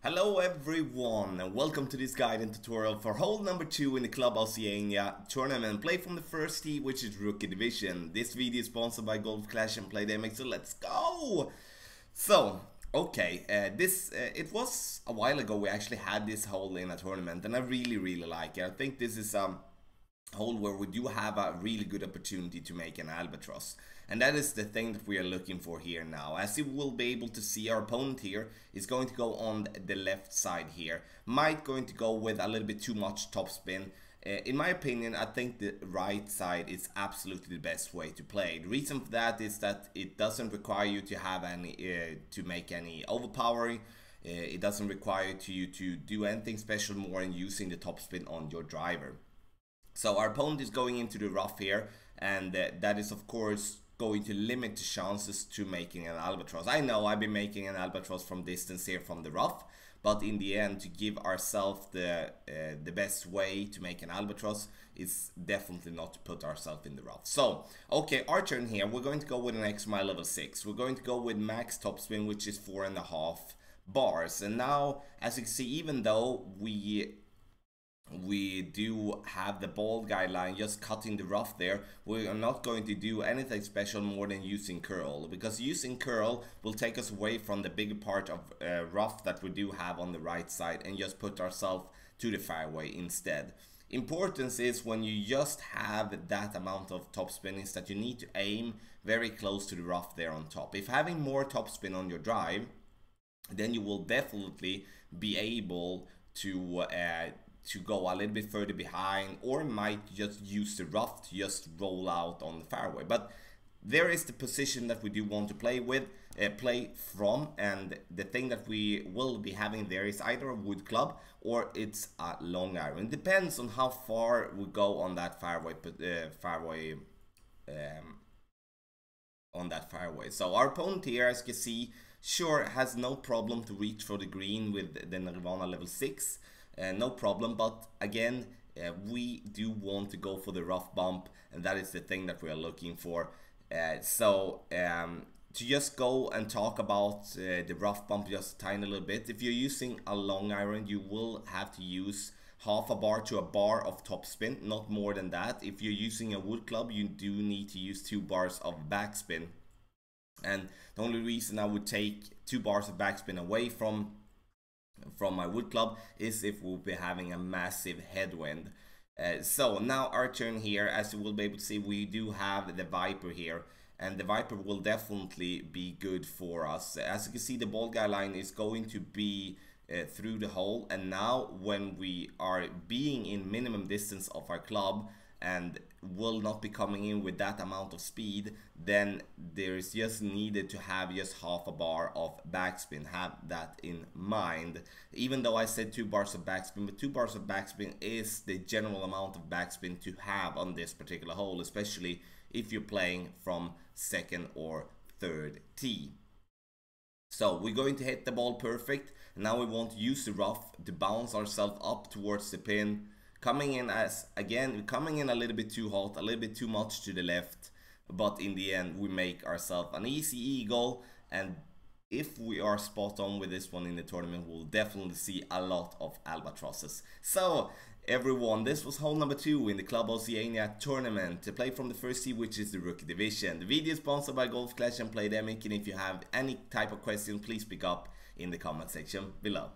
Hello everyone and welcome to this guide and tutorial for hole number 2 in the Club Oceania tournament. Play from the first tee, which is Rookie Division. This video is sponsored by Gokasho Bay, so let's go! So, okay, it was a while ago we actually had this hole in a tournament and I really like it. I think this is hole where we do have a really good opportunity to make an albatross, and that is the thing that we are looking for here now. As you will be able to see, our opponent here is going to go on the left side here, might going to go with a little bit too much topspin. In my opinion, I think the right side is absolutely the best way to play. The reason for that is that it doesn't require you to have any to make any overpowering. It doesn't require you to do anything special more than using the topspin on your driver. So our opponent is going into the rough here, and that is of course going to limit the chances to making an albatross. I know I've been making an albatross from distance here from the rough, but in the end, to give ourselves the best way to make an albatross is definitely not to put ourselves in the rough. So, okay, our turn here, we're going to go with an XMI level 6. We're going to go with max topspin, which is 4.5 bars. And now, as you can see, even though we do have the ball guideline just cutting the rough there, we are not going to do anything special more than using curl, because using curl will take us away from the bigger part of rough that we do have on the right side and just put ourselves to the fairway instead. Importance is when you just have that amount of topspin is that you need to aim very close to the rough there on top. If having more topspin on your drive, then you will definitely be able to go a little bit further behind, or might just use the rough to just roll out on the fairway. But there is the position that we do want to play from, and the thing that we will be having there is either a wood club or it's a long iron. It depends on how far we go on that fairway, So our opponent here, as you can see, sure has no problem to reach for the green with the Nirvana level 6. No problem, but again, we do want to go for the rough bump, and that is the thing that we are looking for. To just go and talk about the rough bump just a tiny little bit, if you're using a long iron, you will have to use half a bar to a bar of topspin, not more than that. If you're using a wood club, you do need to use 2 bars of backspin. And the only reason I would take 2 bars of backspin away from my wood club is if we'll be having a massive headwind. So now our turn here, as you will be able to see, we do have the Viper here, and the Viper will definitely be good for us. As you can see, the ball guideline is going to be through the hole, and now when we are being in minimum distance of our club and will not be coming in with that amount of speed, then there is just needed to have just half a bar of backspin. Have that in mind. Even though I said 2 bars of backspin, but 2 bars of backspin is the general amount of backspin to have on this particular hole, especially if you're playing from second or third tee. So we're going to hit the ball perfect. Now we want to use the rough to bounce ourselves up towards the pin. Coming in a little bit too hot, a little bit too much to the left, but in the end we make ourselves an easy eagle, and if we are spot on with this one in the tournament, we'll definitely see a lot of albatrosses. So everyone, this was hole number 2 in the Club Oceania tournament, to play from the first tee, which is the Rookie Division. The video is sponsored by Gokasho Bay, and if you have any type of question, please pick up in the comment section below.